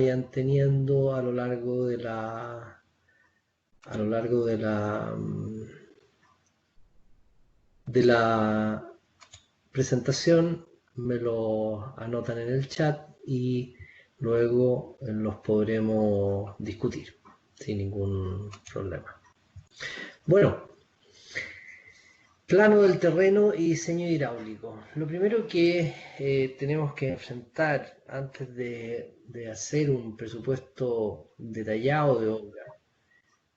vayan teniendo a lo largo de la presentación, me lo anotan en el chat y luego los podremos discutir sin ningún problema. Bueno, plano del terreno y diseño hidráulico. Lo primero que tenemos que enfrentar antes de hacer un presupuesto detallado de obra,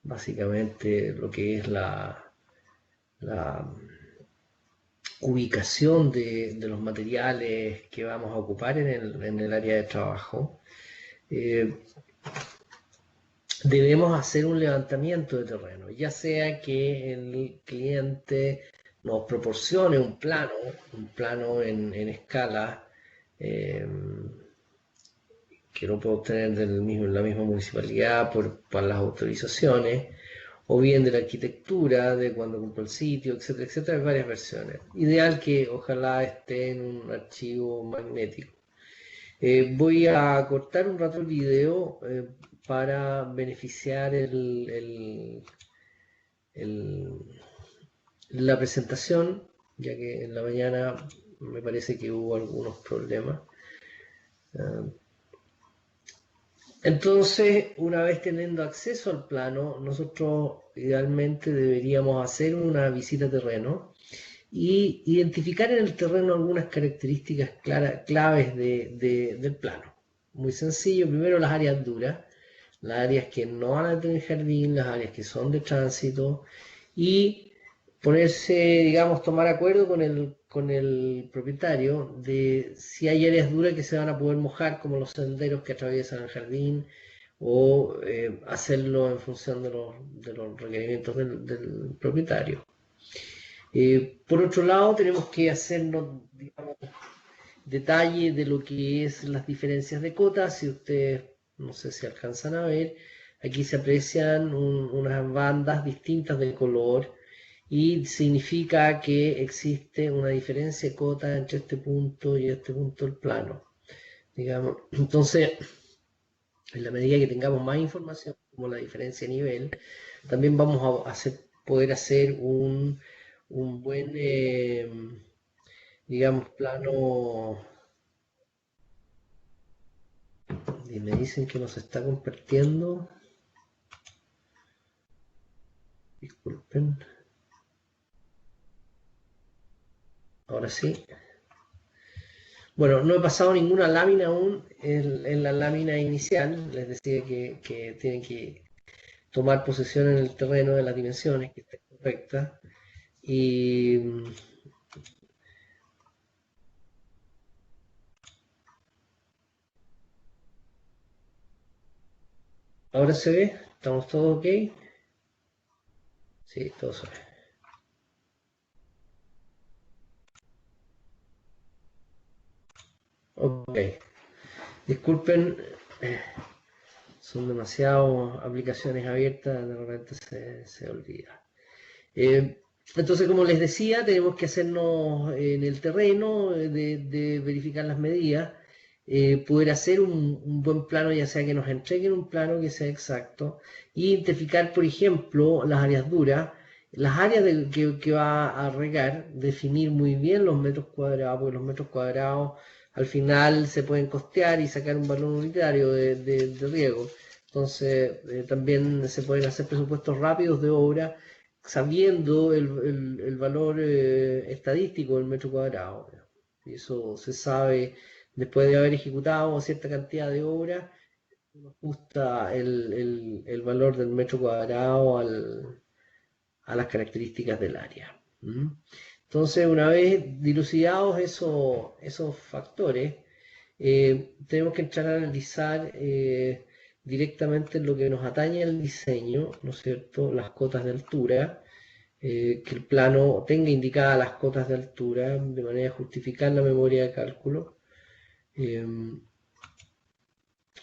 básicamente lo que es la ubicación de los materiales que vamos a ocupar en el área de trabajo, debemos hacer un levantamiento de terreno, ya sea que el cliente nos proporcione un plano en escala que no puedo obtener en la misma municipalidad para las autorizaciones, o bien de la arquitectura, de cuando compró el sitio, etcétera, etcétera, hay varias versiones. Ideal que ojalá esté en un archivo magnético. Voy a cortar un rato el video para beneficiar la presentación, ya que en la mañana me parece que hubo algunos problemas. Entonces, una vez teniendo acceso al plano, nosotros idealmente deberíamos hacer una visita a terreno y identificar en el terreno algunas características claves del plano. Muy sencillo, primero las áreas duras, las áreas que no van a tener jardín, las áreas que son de tránsito, y ponerse, digamos, tomar acuerdo con el propietario de si hay áreas duras que se van a poder mojar, como los senderos que atraviesan el jardín, o hacerlo en función de los requerimientos del propietario. Por otro lado, tenemos que hacernos, digamos, detalle de lo que es las diferencias de cotas. Si ustedes, no sé si alcanzan a ver, aquí se aprecian unas bandas distintas de color y significa que existe una diferencia de cota entre este punto y este punto del plano, digamos. Entonces, en la medida que tengamos más información, como la diferencia de nivel, también vamos a poder hacer un buen, digamos, plano. Y me dicen que nos está compartiendo. Disculpen. Ahora sí. Bueno, no he pasado ninguna lámina aún en la lámina inicial. Les decía que tienen que tomar posesión en el terreno de las dimensiones, que esté correcta. Y ahora se ve. ¿Estamos todos ok? Sí, todo se ve. Ok. Disculpen, son demasiadas aplicaciones abiertas, de repente se olvida. Entonces, como les decía, tenemos que hacernos en el terreno de verificar las medidas, poder hacer un buen plano, ya sea que nos entreguen un plano que sea exacto, y identificar, por ejemplo, las áreas duras, las áreas que va a regar, definir muy bien los metros cuadrados, porque los metros cuadrados al final se pueden costear y sacar un valor unitario de riego. Entonces, también se pueden hacer presupuestos rápidos de obra sabiendo el valor estadístico del metro cuadrado. Y eso se sabe después de haber ejecutado cierta cantidad de obras, nos ajusta el valor del metro cuadrado a las características del área. Entonces, una vez dilucidados esos factores, tenemos que entrar a analizar directamente lo que nos atañe al diseño, ¿no es cierto? Las cotas de altura, que el plano tenga indicadas las cotas de altura de manera a justificar la memoria de cálculo.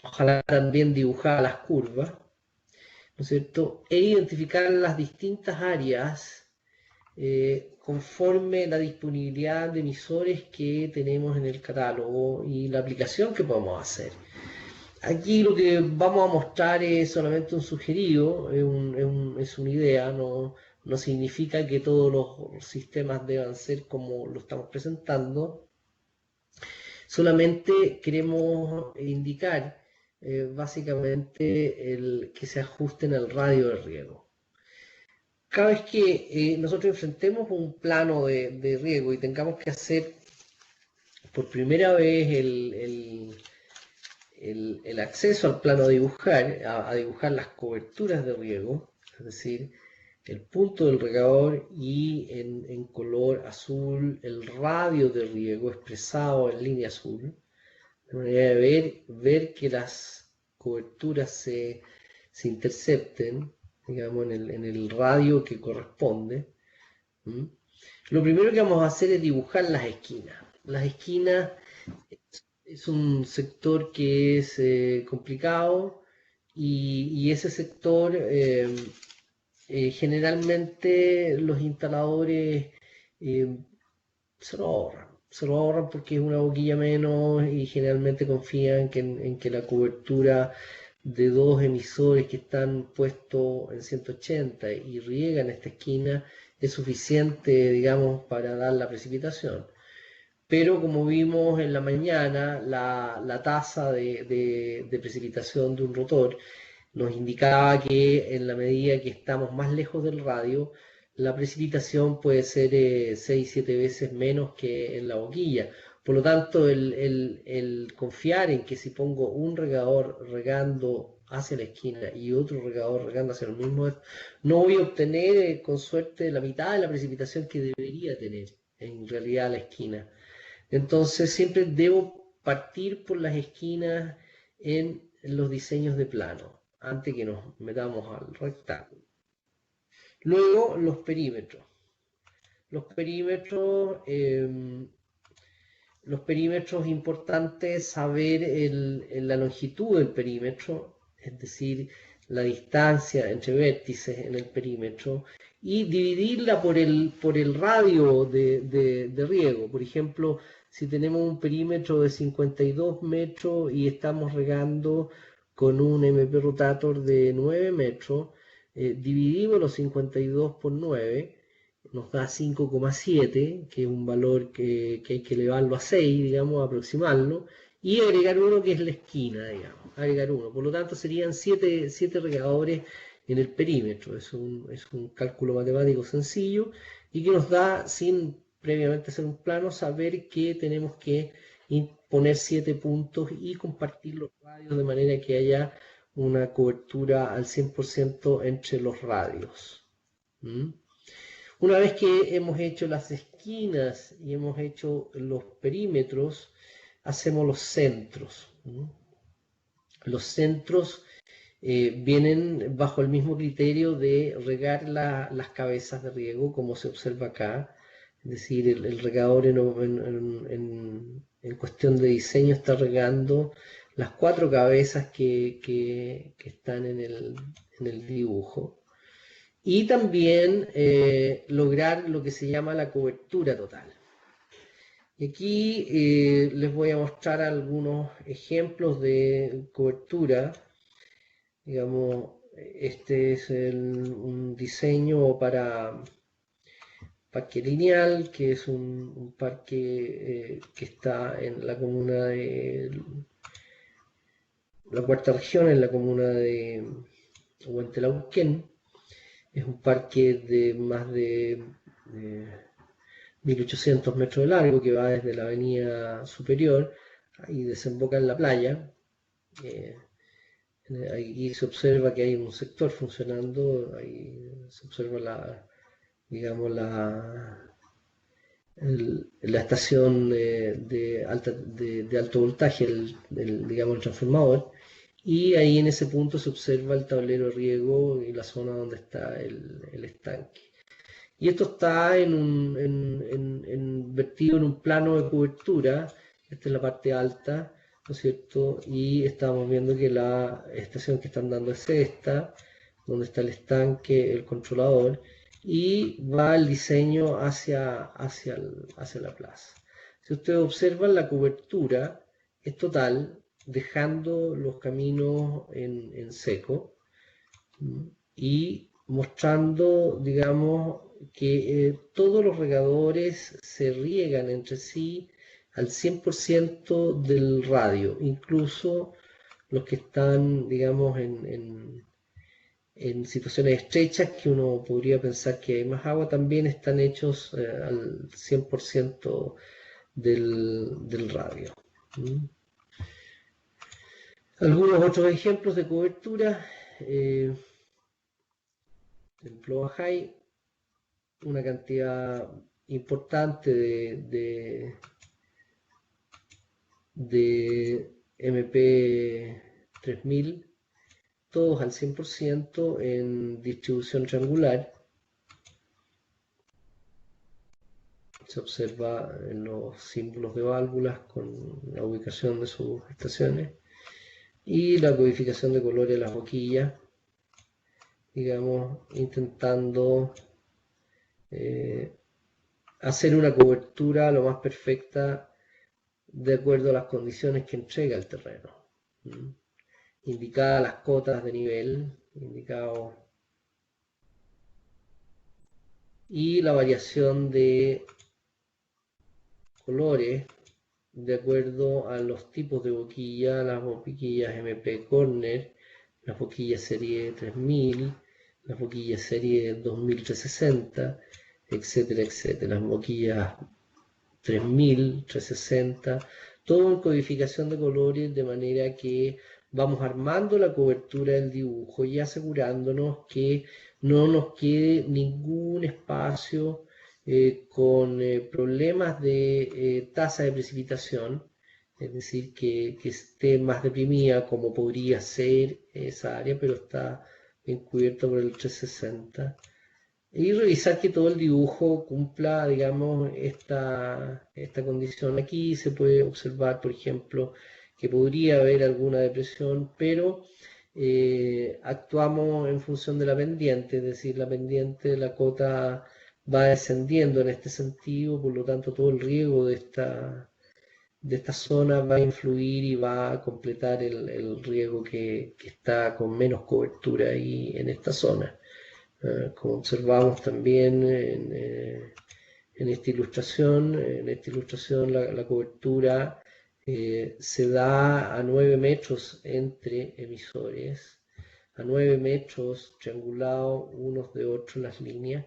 Ojalá también dibujar las curvas, ¿no es cierto? E identificar las distintas áreas conforme la disponibilidad de emisores que tenemos en el catálogo y la aplicación que podemos hacer. Aquí lo que vamos a mostrar es solamente un sugerido, es una idea, no significa que todos los sistemas deban ser como lo estamos presentando. Solamente queremos indicar básicamente que se ajusten al radio de riego. Cada vez que nosotros enfrentemos un plano de riego y tengamos que hacer por primera vez el acceso al plano a dibujar las coberturas de riego, es decir, el punto del regador y en color azul el radio de riego expresado en línea azul, de manera de ver que las coberturas se intercepten, digamos, en el radio que corresponde. ¿Mm? Lo primero que vamos a hacer es dibujar las esquinas. Las esquinas es un sector que es complicado y ese sector generalmente los instaladores eh, se lo ahorran porque es una boquilla menos y generalmente confían en que la cobertura de dos emisores que están puestos en 180 y riegan esta esquina es suficiente, digamos, para dar la precipitación. Pero como vimos en la mañana, la tasa de precipitación de un rotor nos indicaba que en la medida que estamos más lejos del radio, la precipitación puede ser 6-7 veces menos que en la boquilla. Por lo tanto, el confiar en que si pongo un regador regando hacia la esquina y otro regador regando hacia el mismo, no voy a obtener con suerte la mitad de la precipitación que debería tener en realidad la esquina. Entonces siempre debo partir por las esquinas en los diseños de plano, antes que nos metamos al rectángulo. Luego los perímetros. Los perímetros, importantes saber la longitud del perímetro, es decir, la distancia entre vértices en el perímetro, y dividirla por el radio de riego. Por ejemplo, si tenemos un perímetro de 52 metros y estamos regando con un MP Rotator de 9 metros, dividimos los 52 por 9, nos da 5,7, que es un valor que hay que elevarlo a 6, digamos, aproximarlo, y agregar uno que es la esquina, digamos, agregar uno. Por lo tanto, serían 7 regadores en el perímetro. Es un cálculo matemático sencillo y que nos da, sin previamente hacer un plano, saber que tenemos que poner 7 puntos y compartir los radios de manera que haya una cobertura al 100% entre los radios. ¿Mm? Una vez que hemos hecho las esquinas y hemos hecho los perímetros, hacemos los centros. ¿Mm? Los centros vienen bajo el mismo criterio de regar las cabezas de riego, como se observa acá. Es decir, el regador en cuestión de diseño está regando las 4 cabezas que están en el dibujo. Y también lograr lo que se llama la cobertura total. Y aquí les voy a mostrar algunos ejemplos de cobertura. Digamos, este es un diseño para parque lineal, que es un parque que está en la comuna de la cuarta región, en la comuna de Huentelauquén. Es un parque de más de 1800 metros de largo que va desde la avenida Superior y desemboca en la playa. Ahí se observa que hay un sector funcionando, ahí se observa digamos, la estación de alto voltaje, digamos, el transformador, y ahí en ese punto se observa el tablero de riego y la zona donde está el estanque. Y esto está vertido en un plano de cobertura. Esta es la parte alta, ¿no es cierto? Y estamos viendo que la estación que están dando es esta, donde está el estanque, el controlador, y va el diseño hacia la plaza. Si ustedes observan, la cobertura es total, dejando los caminos en seco y mostrando, digamos, que todos los regadores se riegan entre sí al 100% del radio, incluso los que están, digamos, en situaciones estrechas que uno podría pensar que hay más agua, también están hechos al 100% del radio. Algunos otros ejemplos de cobertura. En Ploa High, una cantidad importante de MP3000, todos al 100% en distribución triangular. Se observa en los símbolos de válvulas con la ubicación de sus estaciones y la codificación de colores de las boquillas, digamos, intentando hacer una cobertura lo más perfecta de acuerdo a las condiciones que entrega el terreno. Indicadas las cotas de nivel, indicado, y la variación de colores de acuerdo a los tipos de boquilla, las boquillas MP Corner, las boquillas serie 3000, las boquillas serie 2360, etcétera, etcétera, las boquillas 3000, 360, todo en codificación de colores, de manera que vamos armando la cobertura del dibujo y asegurándonos que no nos quede ningún espacio con problemas de tasa de precipitación, es decir, que esté más deprimida como podría ser esa área, pero está encubierta por el 360. Y revisar que todo el dibujo cumpla, digamos, esta condición. Aquí se puede observar, por ejemplo, que podría haber alguna depresión, pero actuamos en función de la pendiente, es decir, la pendiente, la cota va descendiendo en este sentido, por lo tanto todo el riego de esta zona va a influir y va a completar el riego que está con menos cobertura ahí en esta zona. Como observamos también en esta ilustración, la cobertura se da a 9 metros entre emisores, a 9 metros triangulados unos de otros las líneas,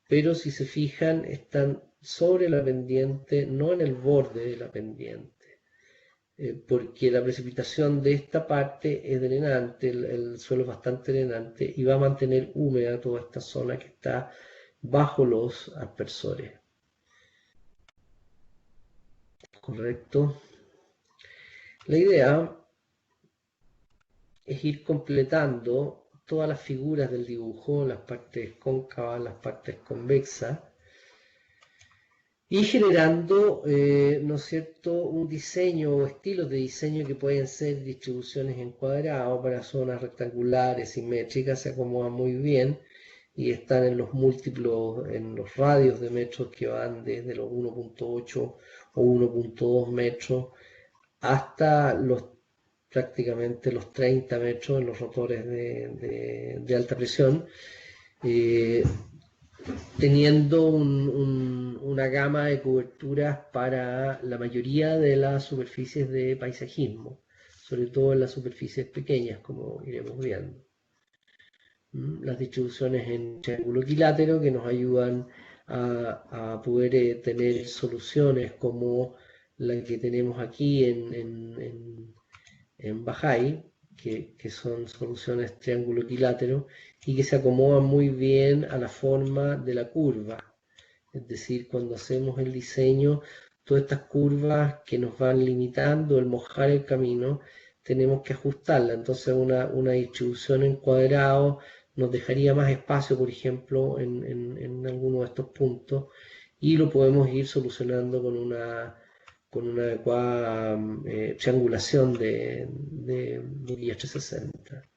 pero si se fijan están sobre la pendiente, no en el borde de la pendiente. Porque la precipitación de esta parte es drenante, el suelo es bastante drenante y va a mantener húmeda toda esta zona que está bajo los aspersores. ¿Correcto? La idea es ir completando todas las figuras del dibujo, las partes cóncavas, las partes convexas, y generando, ¿no es cierto?, un diseño o estilos de diseño que pueden ser distribuciones en cuadrado para zonas rectangulares, simétricas, se acomodan muy bien y están en los múltiplos, en los radios de metros que van desde los 1.8 o 1.2 metros hasta prácticamente los 30 metros en los rotores de alta presión. Teniendo una gama de coberturas para la mayoría de las superficies de paisajismo, sobre todo en las superficies pequeñas, como iremos viendo. Las distribuciones en triángulo equilátero que nos ayudan a poder tener soluciones como la que tenemos aquí en Bahá'í, que son soluciones triángulo equilátero y que se acomodan muy bien a la forma de la curva. Es decir, cuando hacemos el diseño, todas estas curvas que nos van limitando el mojar el camino, tenemos que ajustarla. Entonces una distribución en cuadrado nos dejaría más espacio, por ejemplo, en alguno de estos puntos, y lo podemos ir solucionando con una adecuada triangulación de boquillas 360.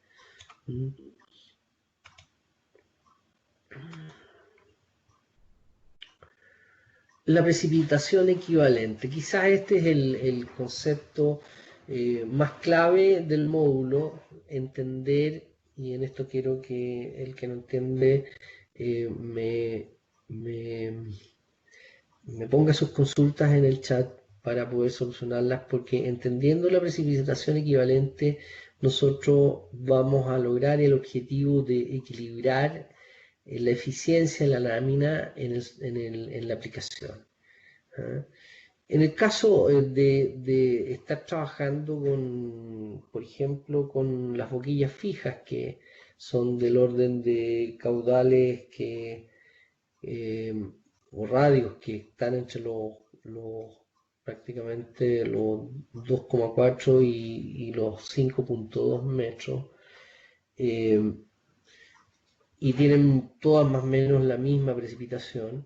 La precipitación equivalente. Quizás este es el concepto más clave del módulo, entender, y en esto quiero que el que no entiende me ponga sus consultas en el chat para poder solucionarlas, porque entendiendo la precipitación equivalente, nosotros vamos a lograr el objetivo de equilibrar la eficiencia de la lámina en la aplicación. ¿Ah? En el caso de estar trabajando con, por ejemplo, con las boquillas fijas, que son del orden de caudales o radios que están entre prácticamente los 2,4 y los 5,2 metros, y tienen todas más o menos la misma precipitación,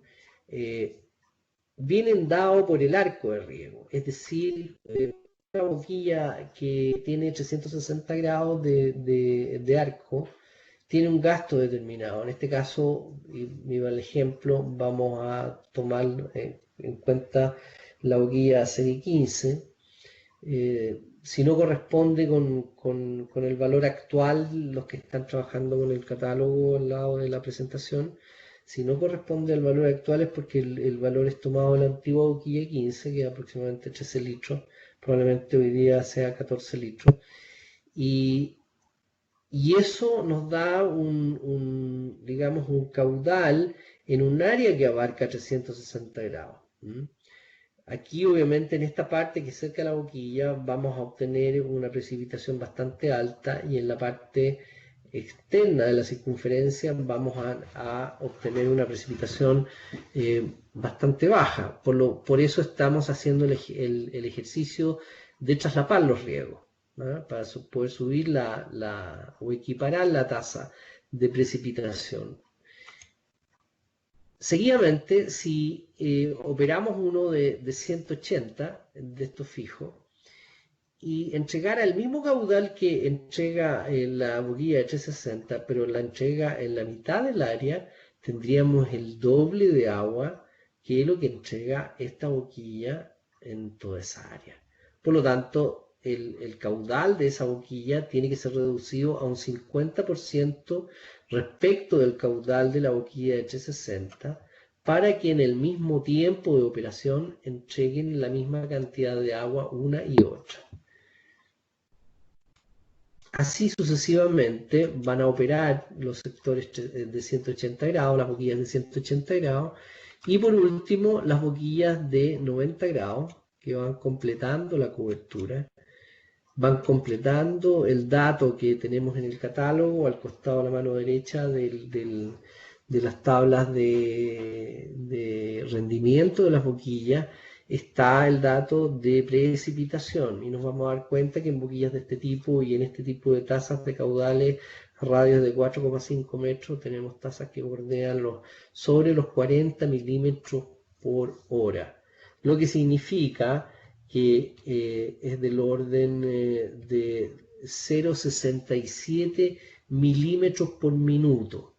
vienen dados por el arco de riego, es decir, una boquilla que tiene 360 grados de arco tiene un gasto determinado. En este caso, y viva el ejemplo, vamos a tomar en cuenta la boquilla serie 15. Si no corresponde con el valor actual, los que están trabajando con el catálogo al lado de la presentación, si no corresponde al valor actual es porque el valor es tomado de la antigua boquilla 15, que es aproximadamente 13 litros, probablemente hoy día sea 14 litros, y eso nos da digamos, un caudal en un área que abarca 360 grados. Aquí, obviamente, en esta parte que es cerca de la boquilla, vamos a obtener una precipitación bastante alta, y en la parte externa de la circunferencia vamos a obtener una precipitación bastante baja. Por eso estamos haciendo el ejercicio de traslapar los riegos, ¿no? Para poder subir o equiparar la tasa de precipitación. Seguidamente, si operamos uno de 180 de estos fijos y entregara el mismo caudal que entrega la boquilla de 360, pero la entrega en la mitad del área, tendríamos el doble de agua que lo que entrega esta boquilla en toda esa área. Por lo tanto, el caudal de esa boquilla tiene que ser reducido a un 50% respecto del caudal de la boquilla de 360 para que en el mismo tiempo de operación entreguen la misma cantidad de agua una y otra. Así sucesivamente van a operar los sectores de 180 grados, las boquillas de 180 grados, y por último las boquillas de 90 grados que van completando la cobertura, van completando el dato que tenemos en el catálogo al costado de la mano derecha de las tablas de rendimiento de las boquillas. Está el dato de precipitación, y nos vamos a dar cuenta que en boquillas de este tipo y en este tipo de tasas de caudales radios de 4,5 metros tenemos tasas que bordean sobre los 40 milímetros por hora, lo que significa que es del orden de 0,67 milímetros por minuto.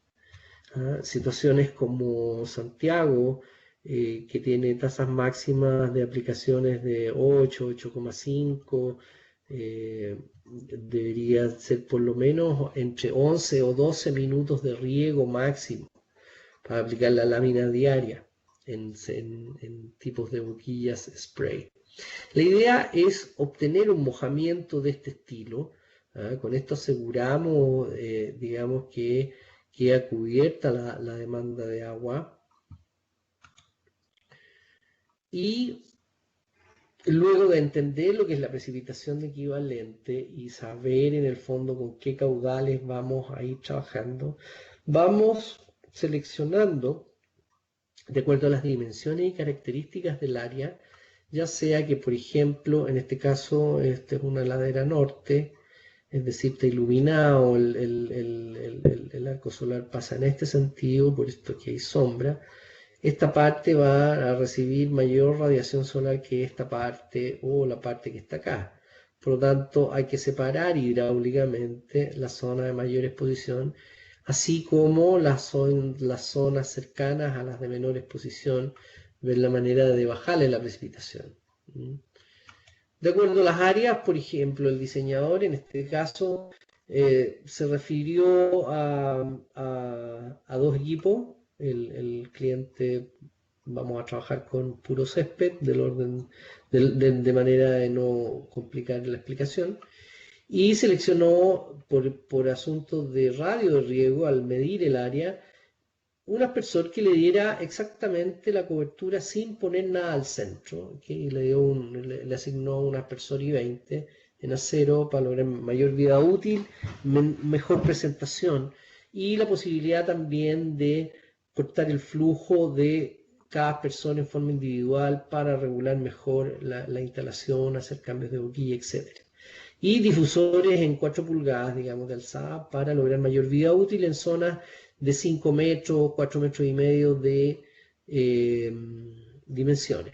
Situaciones como Santiago, que tiene tasas máximas de aplicaciones de 8, 8,5, debería ser por lo menos entre 11 o 12 minutos de riego máximo para aplicar la lámina diaria en tipos de boquillas spray. La idea es obtener un mojamiento de este estilo. Con esto aseguramos, digamos, que queda cubierta la demanda de agua. Y luego de entender lo que es la precipitación equivalente y saber en el fondo con qué caudales vamos a ir trabajando, vamos seleccionando de acuerdo a las dimensiones y características del área, ya sea que, por ejemplo, en este caso, esta es una ladera norte, es decir, está iluminado, el arco solar pasa en este sentido, por esto que hay sombra. Esta parte va a recibir mayor radiación solar que esta parte o la parte que está acá. Por lo tanto, hay que separar hidráulicamente la zona de mayor exposición, así como las zonas cercanas a las de menor exposición, ver la manera de bajarle la precipitación. De acuerdo a las áreas, por ejemplo, el diseñador en este caso se refirió a dos equipos. El cliente, vamos a trabajar con puro césped, del orden de manera de no complicar la explicación. Y seleccionó por asuntos de radio de riego, al medir el área, un aspersor que le diera exactamente la cobertura sin poner nada al centro, ¿okay? Le asignó un aspersor I-20 en acero para lograr mayor vida útil, mejor presentación y la posibilidad también de cortar el flujo de cada persona en forma individual para regular mejor la instalación, hacer cambios de boquilla, etc. Y difusores en 4 pulgadas, digamos, de alzada para lograr mayor vida útil en zonas de 5 metros, 4 metros y medio de dimensiones.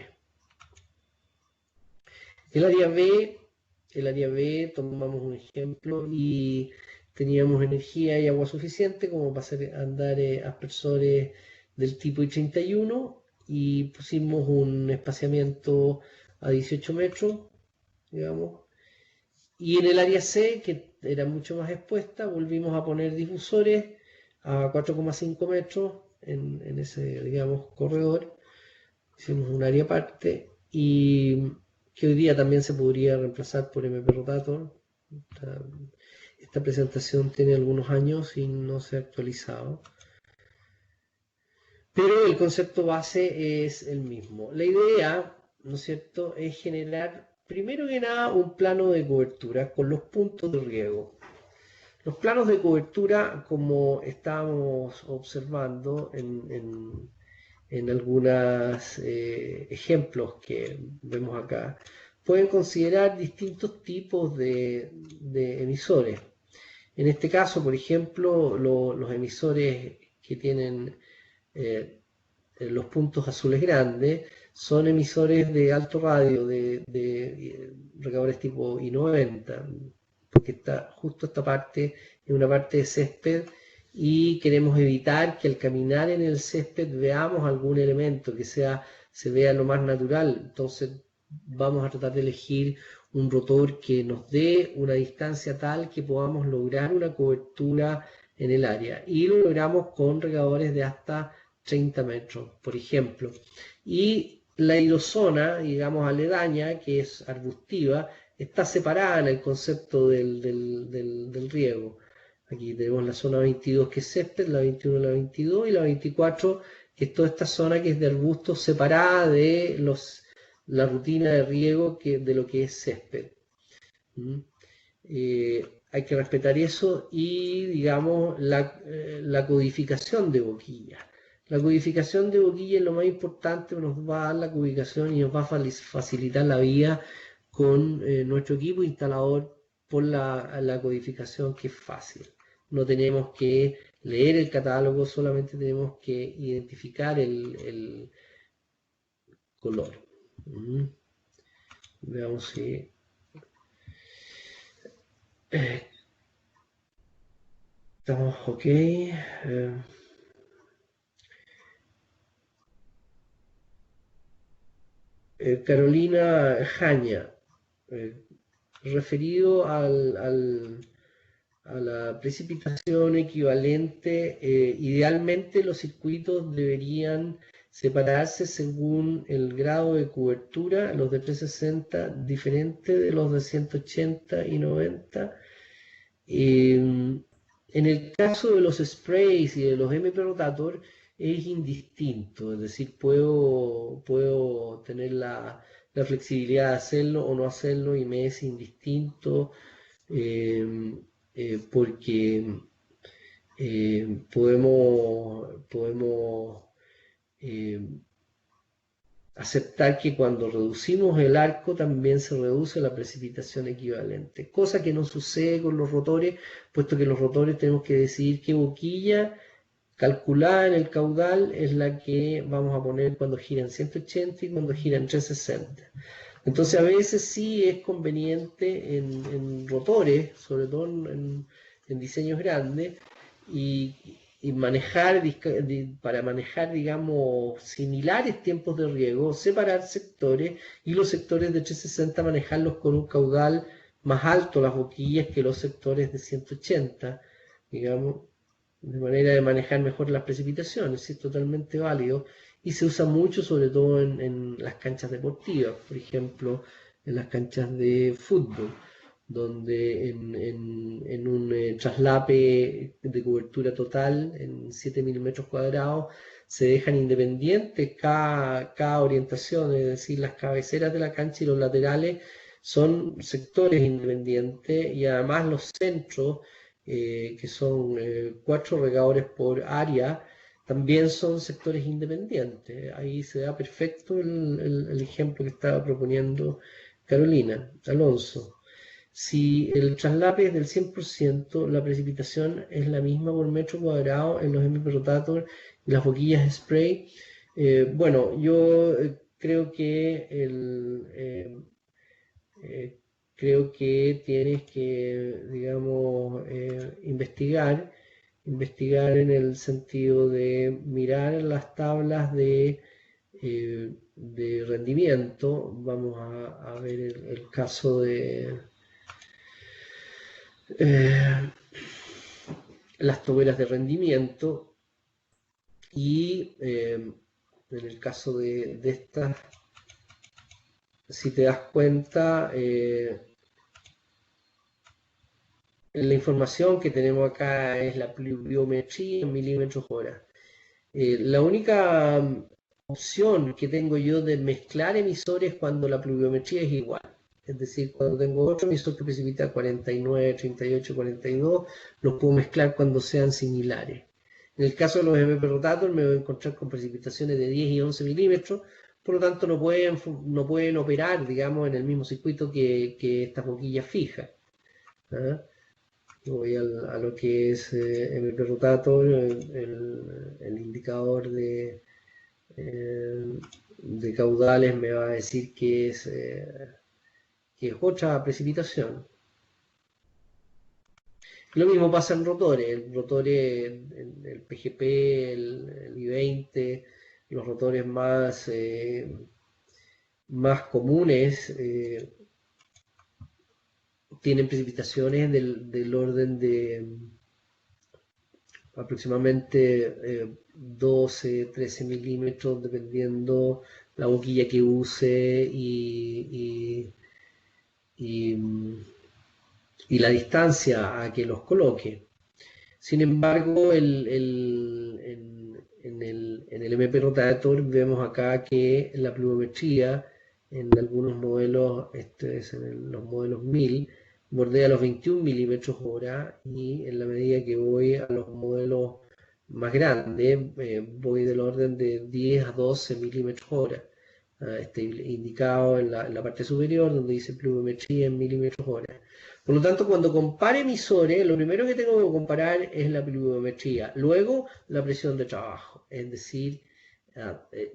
El área B, tomamos un ejemplo y teníamos energía y agua suficiente como para hacer andar aspersores del tipo I-31 y pusimos un espaciamiento a 18 metros, digamos. Y en el área C, que era mucho más expuesta, volvimos a poner difusores a 4,5 metros en ese, digamos, corredor. Hicimos un área aparte y que hoy día también se podría reemplazar por MP Rotator. Esta presentación tiene algunos años y no se ha actualizado. Pero el concepto base es el mismo. La idea, ¿no es cierto?, es generar, primero que nada, un plano de cobertura con los puntos de riego. Los planos de cobertura, como estábamos observando en algunos ejemplos que vemos acá, pueden considerar distintos tipos de emisores. En este caso, por ejemplo, los emisores que tienen los puntos azules grandes son emisores de alto radio, de recabadores tipo I-90, porque está justo esta parte, es una parte de césped, y queremos evitar que al caminar en el césped veamos algún elemento que se vea lo más natural. Entonces vamos a tratar de elegir un rotor que nos dé una distancia tal que podamos lograr una cobertura en el área, y lo logramos con regadores de hasta 30 metros, por ejemplo. Y la aerozona, digamos, aledaña, que es arbustiva, está separada en el concepto del riego. Aquí tenemos la zona 22, que es césped, la 21, la 22, y la 24, que es toda esta zona que es de arbustos, separada de la rutina de riego de lo que es césped. Hay que respetar eso y, digamos, la codificación de boquilla. La codificación de boquilla es lo más importante, nos va a dar la codificación y nos va a facilitar la vida con nuestro equipo instalador por la codificación, que es fácil. No tenemos que leer el catálogo, solamente tenemos que identificar el color. Veamos si... estamos ok. Carolina Jaña, referido a la precipitación equivalente, idealmente los circuitos deberían separarse según el grado de cobertura, los de 360 diferente de los de 180 y 90. En el caso de los sprays y de los MP Rotator es indistinto, es decir, puedo tener la flexibilidad de hacerlo o no hacerlo y me es indistinto, porque podemos aceptar que cuando reducimos el arco también se reduce la precipitación equivalente, cosa que no sucede con los rotores, puesto que los rotores tenemos que decidir qué boquilla calculada en el caudal es la que vamos a poner cuando giran 180 y cuando giran 360. Entonces a veces sí es conveniente en rotores, sobre todo en diseños grandes, y y para manejar, digamos, similares tiempos de riego, separar sectores y los sectores de 360 manejarlos con un caudal más alto, las boquillas, que los sectores de 180, digamos, de manera de manejar mejor las precipitaciones, sí, es totalmente válido y se usa mucho, sobre todo en las canchas deportivas, por ejemplo, en las canchas de fútbol, donde en un traslape de cobertura total en 7.000 metros cuadrados se dejan independientes cada orientación, es decir, las cabeceras de la cancha y los laterales son sectores independientes y además los centros, que son 4 regadores por área, también son sectores independientes. Ahí se da perfecto el ejemplo que estaba proponiendo Carolina Alonso. Si el traslape es del 100%, la precipitación es la misma por metro cuadrado en los MP Rotator y las boquillas spray. Bueno, yo creo que tienes que, digamos, investigar en el sentido de mirar las tablas de rendimiento. Vamos a ver el caso de eh, las toberas de rendimiento y en el caso de estas, si te das cuenta, la información que tenemos acá es la pluviometría en milímetros hora. La única opción que tengo yo de mezclar emisores cuando la pluviometría es igual. Es decir, cuando tengo otro emisor que precipita 49, 38, 42, los puedo mezclar cuando sean similares. En el caso de los MP Rotator me voy a encontrar con precipitaciones de 10 y 11 milímetros, por lo tanto no pueden operar, digamos, en el mismo circuito que estas boquillas fijas. ¿Ah? Voy a lo que es MP Rotator, el indicador de caudales me va a decir que es otra precipitación. Lo mismo pasa en rotores, el PGP, el I-20, los rotores más comunes tienen precipitaciones del orden de aproximadamente 12, 13 milímetros, dependiendo la boquilla que use y la distancia a que los coloque. Sin embargo, en el MP Rotator vemos acá que la pluviometría en algunos modelos, este es en los modelos 1000, bordea los 21 milímetros hora, y en la medida que voy a los modelos más grandes, voy del orden de 10 a 12 milímetros hora. Este indicado en la parte superior donde dice pluviometría en milímetros hora. Por lo tanto, cuando compare emisores, lo primero que tengo que comparar es la pluviometría, luego la presión de trabajo. Es decir,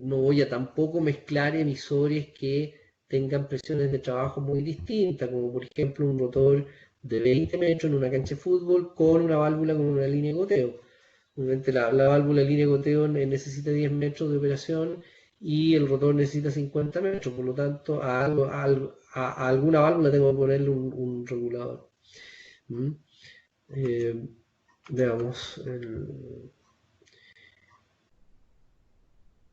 no voy a tampoco mezclar emisores que tengan presiones de trabajo muy distintas, como por ejemplo un rotor de 20 metros en una cancha de fútbol con una válvula con una línea de goteo. Obviamente la válvula de línea de goteo necesita 10 metros de operación y el rotor necesita 50 metros, por lo tanto a alguna válvula tengo que ponerle un regulador. ¿Mm? Veamos.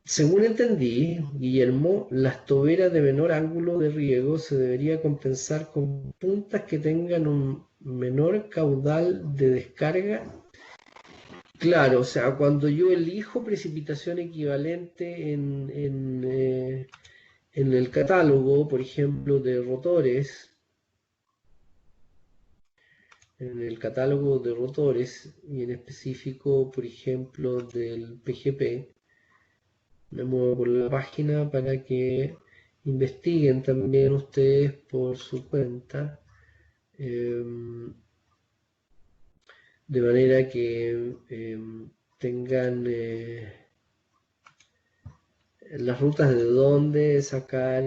Según entendí, Guillermo, las toberas de menor ángulo de riego se debería compensar con puntas que tengan un menor caudal de descarga. Claro, o sea, cuando yo elijo precipitación equivalente en el catálogo, por ejemplo, de rotores, en el catálogo de rotores, y en específico, por ejemplo, del PGP, me muevo por la página para que investiguen también ustedes por su cuenta, de manera que tengan las rutas de dónde sacar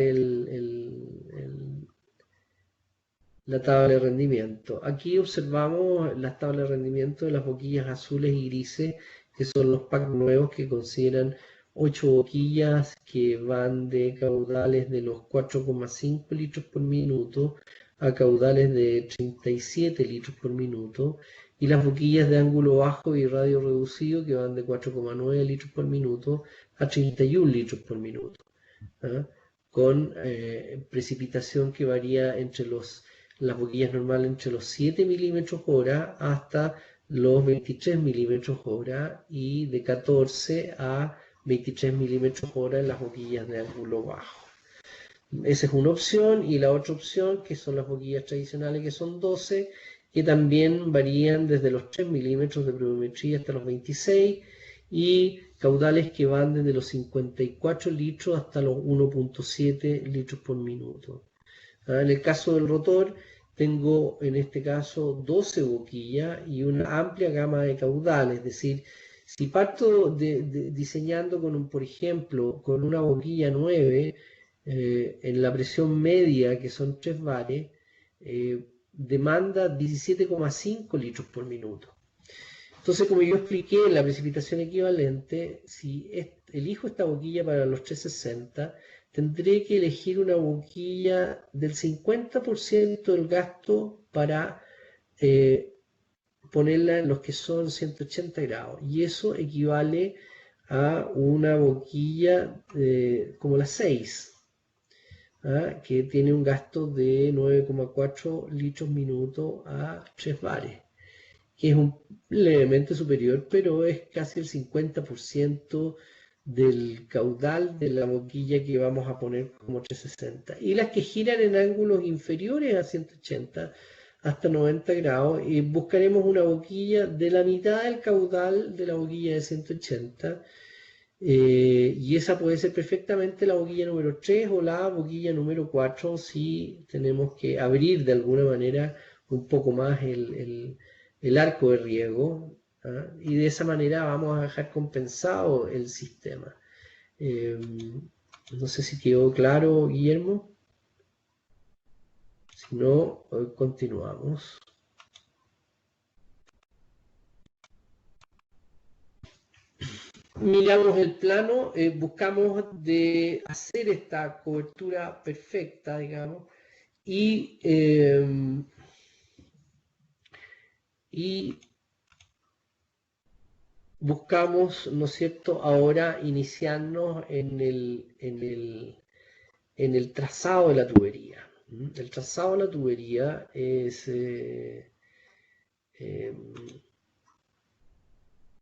la tabla de rendimiento. Aquí observamos las tablas de rendimiento de las boquillas azules y grises, que son los packs nuevos que consideran 8 boquillas que van de caudales de los 4,5 litros por minuto a caudales de 37 litros por minuto, y las boquillas de ángulo bajo y radio reducido que van de 4,9 litros por minuto a 31 litros por minuto, ¿ah? Con precipitación que varía entre las boquillas normales entre los 7 milímetros hora hasta los 23 milímetros hora, y de 14 a 23 milímetros hora en las boquillas de ángulo bajo. Esa es una opción, y la otra opción, que son las boquillas tradicionales, que son 12, que también varían desde los 3 milímetros de pluviometría hasta los 26, y caudales que van desde los 54 litros hasta los 1,7 litros por minuto. En el caso del rotor, tengo en este caso 12 boquillas y una amplia gama de caudales, es decir, si parto diseñando por ejemplo, con una boquilla 9, en la presión media, que son 3 bares, demanda 17,5 litros por minuto. Entonces, como yo expliqué en la precipitación equivalente, si elijo esta boquilla para los 360, tendré que elegir una boquilla del 50% del gasto para ponerla en los que son 180 grados. Y eso equivale a una boquilla como la 6, que tiene un gasto de 9,4 litros minuto a 3 bares, que es levemente superior, pero es casi el 50% del caudal de la boquilla que vamos a poner como 360. Y las que giran en ángulos inferiores a 180 hasta 90 grados, buscaremos una boquilla de la mitad del caudal de la boquilla de 180, y esa puede ser perfectamente la boquilla número 3 o la boquilla número 4 si tenemos que abrir de alguna manera un poco más el arco de riego, y de esa manera vamos a dejar compensado el sistema. No sé si quedó claro, Guillermo. Si no, continuamos. Miramos el plano, buscamos de hacer esta cobertura perfecta, digamos, y buscamos, ¿no es cierto?, ahora iniciarnos en el trazado de la tubería. El trazado de la tubería es,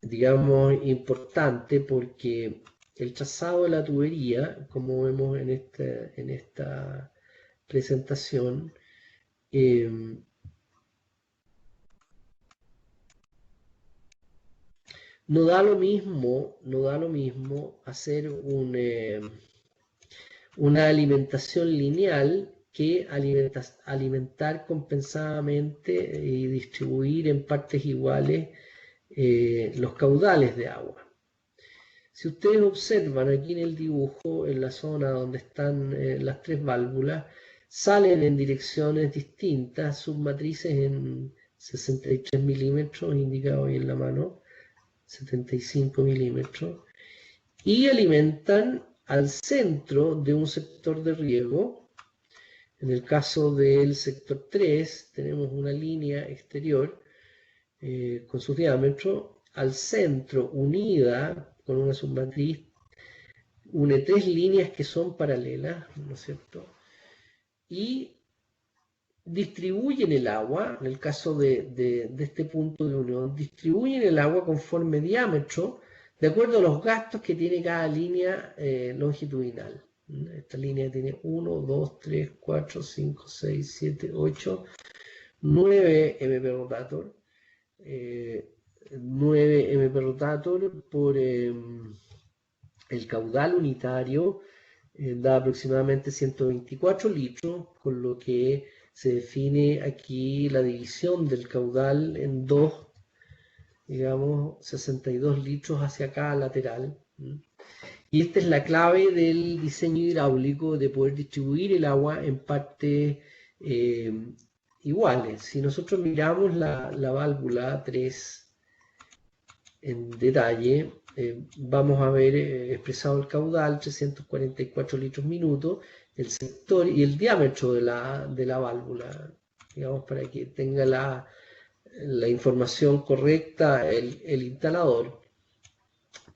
digamos, importante porque el trazado de la tubería, como vemos en esta presentación, no da lo mismo hacer una alimentación lineal que alimentar compensadamente y distribuir en partes iguales los caudales de agua. Si ustedes observan aquí en el dibujo, en la zona donde están las 3 válvulas, salen en direcciones distintas, submatrices en 63 milímetros, indicado ahí en la mano, 75 milímetros, y alimentan al centro de un sector de riego. En el caso del sector 3 tenemos una línea exterior con su diámetro, al centro unida con una submatriz, une 3 líneas que son paralelas, ¿no es cierto? Y distribuyen el agua, en el caso de este punto de unión, distribuyen el agua conforme diámetro, de acuerdo a los gastos que tiene cada línea longitudinal. Esta línea tiene 1, 2, 3, 4, 5, 6, 7, 8, 9 MP rotator. 9 MP rotator por el caudal unitario da aproximadamente 124 litros, con lo que se define aquí la división del caudal en dos, digamos 62 litros hacia cada lateral. Y esta es la clave del diseño hidráulico, de poder distribuir el agua en partes iguales. Si nosotros miramos la válvula 3 en detalle, vamos a ver expresado el caudal, 344 litros minuto, el sector y el diámetro de la válvula, digamos, para que tenga la información correcta el instalador.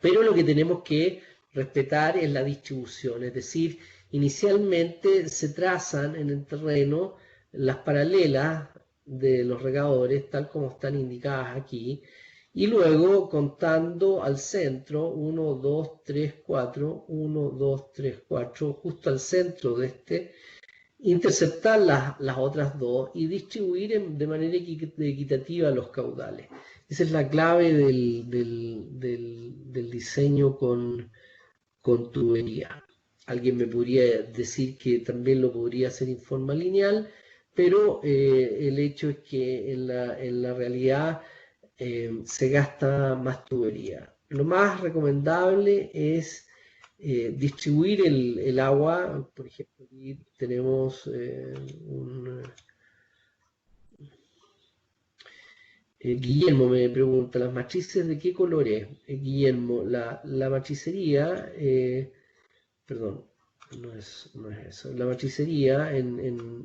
Pero lo que tenemos que respetar es la distribución, es decir, inicialmente se trazan en el terreno las paralelas de los regadores, tal como están indicadas aquí, y luego contando al centro, 1, 2, 3, 4, 1, 2, 3, 4, justo al centro de este, interceptar las otras dos y distribuir de manera equitativa los caudales. Esa es la clave del diseño con tubería. Alguien me podría decir que también lo podría hacer en forma lineal, pero el hecho es que en la realidad se gasta más tubería. Lo más recomendable es distribuir el agua. Por ejemplo, aquí tenemos Guillermo me pregunta, ¿las matrices de qué color es? Guillermo, la matricería, perdón, no es eso. La matricería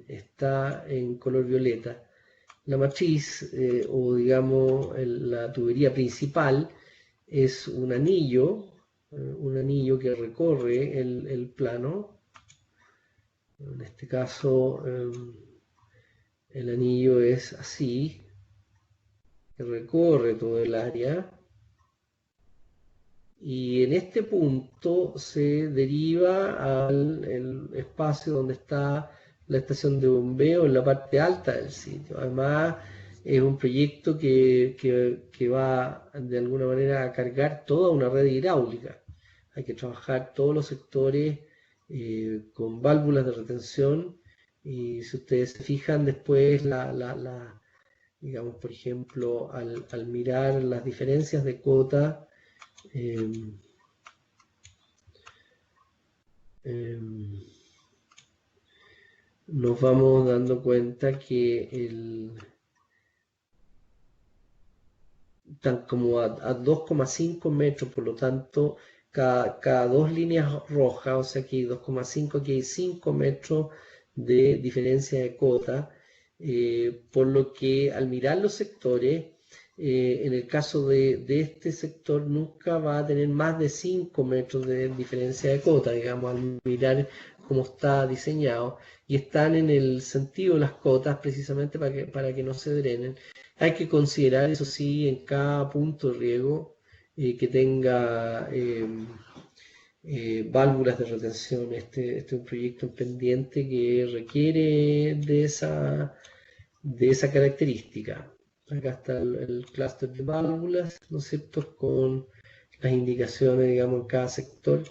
está en color violeta. La matriz, o digamos la tubería principal, es un anillo que recorre el plano. En este caso, el anillo es así, que recorre todo el área. Y en este punto se deriva al espacio donde está la estación de bombeo en la parte alta del sitio. Además, es un proyecto que va de alguna manera a cargar toda una red hidráulica. Hay que trabajar todos los sectores con válvulas de retención, y si ustedes se fijan después, digamos, por ejemplo, al mirar las diferencias de cota, nos vamos dando cuenta que tan como a 2,5 metros, por lo tanto, cada dos líneas rojas, o sea, aquí hay 2,5, aquí hay 5 metros de diferencia de cota, por lo que al mirar los sectores, en el caso de este sector nunca va a tener más de 5 metros de diferencia de cota, digamos, al mirar cómo está diseñado, y están en el sentido de las cotas precisamente para que no se drenen. Hay que considerar, eso sí, en cada punto de riego que tenga válvulas de retención. Este es un proyecto en pendiente que requiere de esa característica. Acá está el clúster de válvulas, ¿no es cierto?, con las indicaciones, digamos, en cada sector.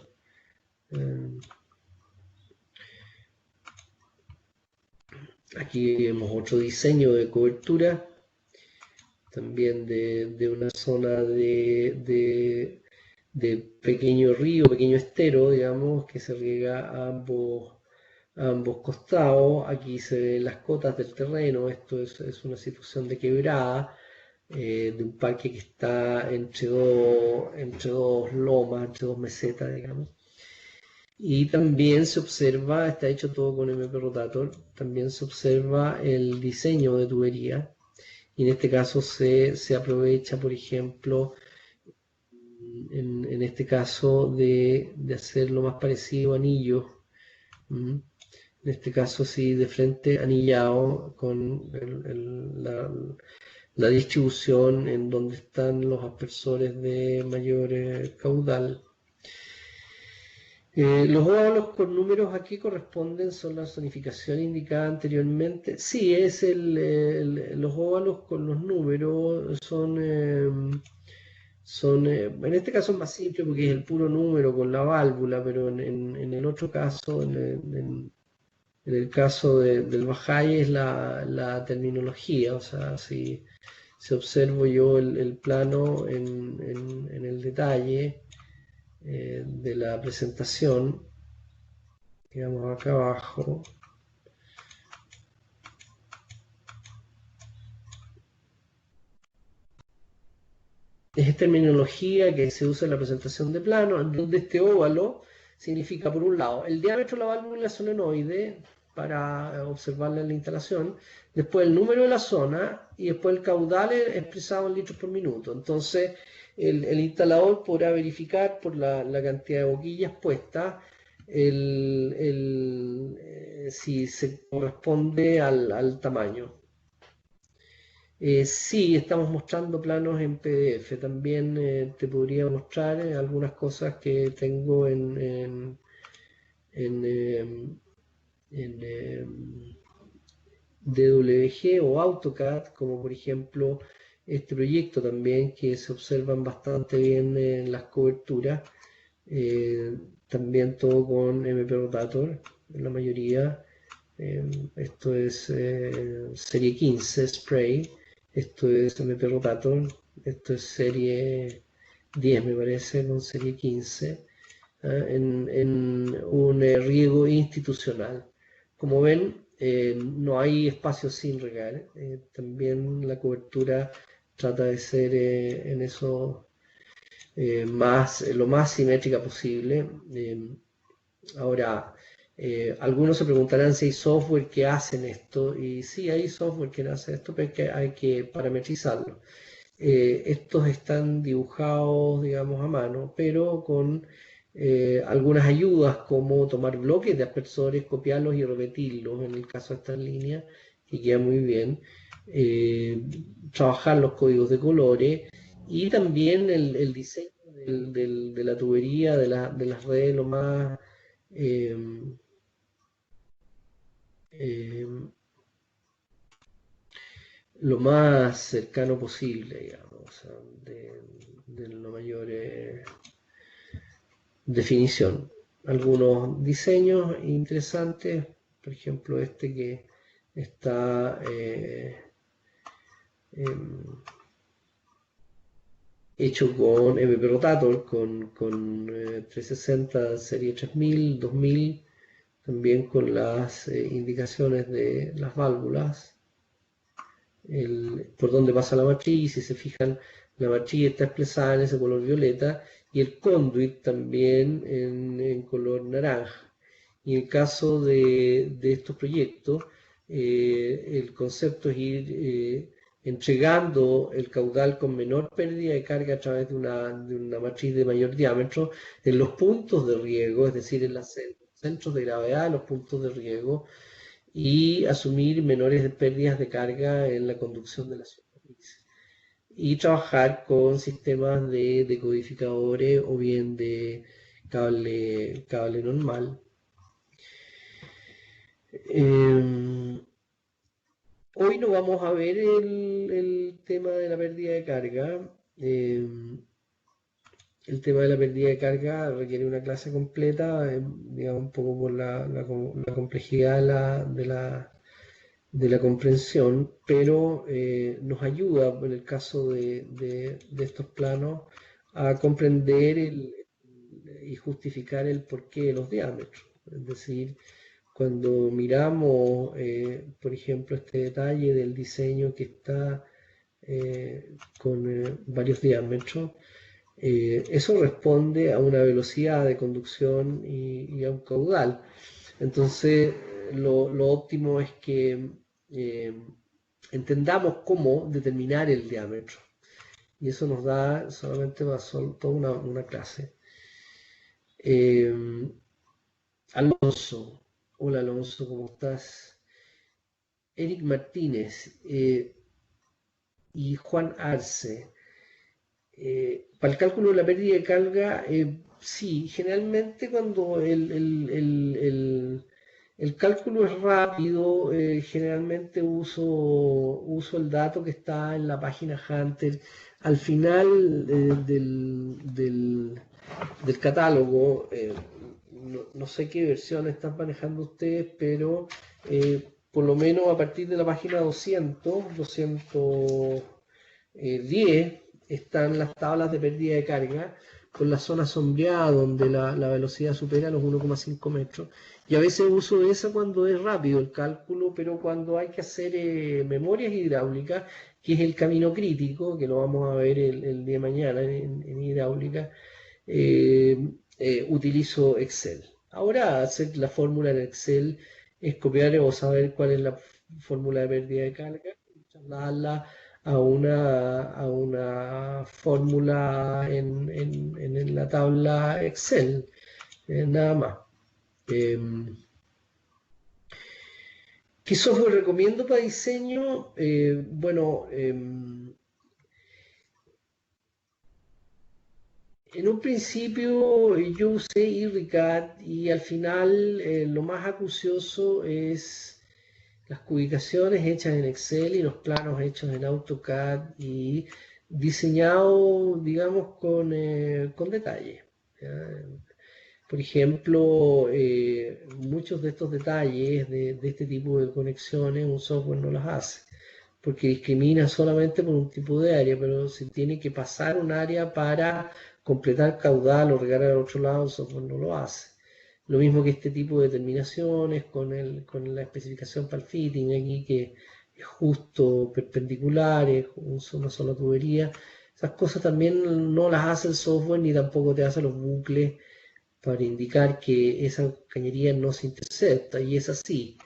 Aquí vemos otro diseño de cobertura, también de una zona de pequeño río, pequeño estero, digamos, que se riega a ambos costados. Aquí se ven las cotas del terreno. Esto es una situación de quebrada, de un parque que está entre dos lomas, entre dos mesetas, digamos. Y también se observa, está hecho todo con MP Rotator, también se observa el diseño de tubería. Y en este caso se aprovecha, por ejemplo, en este caso de hacerlo más parecido a anillos. En este caso sí, de frente anillado, con la distribución en donde están los aspersores de mayor caudal. Los óvalos con números aquí corresponden, son la zonificación indicada anteriormente. Sí, los óvalos con los números en este caso es más simple porque es el puro número con la válvula, pero en el otro caso, en el caso del Bahá'í, es la terminología. O sea, si observo yo el plano en el detalle de la presentación, digamos acá abajo, es terminología que se usa en la presentación de plano, donde este óvalo significa, por un lado, el diámetro de la válvula solenoide para observarla en la instalación, después el número de la zona y después el caudal expresado en litros por minuto. Entonces, el instalador podrá verificar por la cantidad de boquillas puestas si se corresponde al tamaño. Sí, estamos mostrando planos en PDF. También te podría mostrar algunas cosas que tengo en, DWG o AutoCAD, como por ejemplo este proyecto también, que se observan bastante bien en las coberturas. También todo con MP Rotator, en la mayoría. Esto es serie 15 Spray. Esto es MP Rotator, esto es serie 10 me parece, con serie 15, en un riego institucional. Como ven, no hay espacio sin regar. También la cobertura trata de ser en eso lo más simétrica posible. Ahora, algunos se preguntarán si hay software que hacen esto, y sí hay software que hace esto, pero hay que parametrizarlo. Estos están dibujados, digamos, a mano, pero con algunas ayudas como tomar bloques de aspersores, copiarlos y repetirlos, en el caso de estas líneas, que queda muy bien. Trabajar los códigos de colores y también el diseño de la tubería, de las redes eh, eh, lo más cercano posible, digamos, o sea, de la mayor definición. Algunos diseños interesantes, por ejemplo este que está hecho con MP Rotator, con 360 serie 3000, 2000, también con las indicaciones de las válvulas, por donde pasa la matriz. Si se fijan, la matriz está expresada en ese color violeta y el conduit también en color naranja. Y en el caso de estos proyectos, el concepto es ir entregando el caudal con menor pérdida de carga a través de una matriz de mayor diámetro en los puntos de riego, es decir, en los centros de gravedad de los puntos de riego, y asumir menores pérdidas de carga en la conducción de la superficie. Y trabajar con sistemas de decodificadores o bien de cable normal. Hoy no vamos a ver el tema de la pérdida de carga. El tema de la pérdida de carga requiere una clase completa, digamos, un poco por la complejidad de la comprensión, pero nos ayuda en el caso de estos planos a comprender y justificar el porqué de los diámetros. Es decir, cuando miramos, por ejemplo, este detalle del diseño que está con varios diámetros, eso responde a una velocidad de conducción y a un caudal. Entonces, lo óptimo es que entendamos cómo determinar el diámetro. Y eso nos da solamente toda una clase. Alonso. Hola Alonso, ¿cómo estás? Eric Martínez y Juan Arce. Para el cálculo de la pérdida de carga, sí, generalmente cuando el cálculo es rápido, generalmente uso el dato que está en la página Hunter. Al final del catálogo, no sé qué versión están manejando ustedes, pero por lo menos a partir de la página 210 están las tablas de pérdida de carga, con la zona sombreada donde la velocidad supera los 1,5 metros. Y a veces uso esa cuando es rápido el cálculo, pero cuando hay que hacer memorias hidráulicas, que es el camino crítico, que lo vamos a ver el día de mañana en hidráulica, utilizo Excel. Ahora hacer la fórmula en Excel es copiar o saber cuál es la fórmula de pérdida de carga y trasladarla a una fórmula en la tabla Excel, nada más. ¿Qué software recomiendo para diseño? Bueno, en un principio yo usé IRRICAD y al final lo más acucioso es las cubicaciones hechas en Excel y los planos hechos en AutoCAD y diseñado, digamos, con detalle. ¿Ya? Por ejemplo, muchos de estos detalles de este tipo de conexiones un software no las hace, porque discrimina solamente por un tipo de área, pero si tiene que pasar un área para completar caudal o regar al otro lado, el software no lo hace. Lo mismo que este tipo de determinaciones con la especificación para el fitting, aquí que es justo perpendicular, es una sola tubería. Esas cosas también no las hace el software ni tampoco te hace los bucles para indicar que esa cañería no se intercepta, y es así.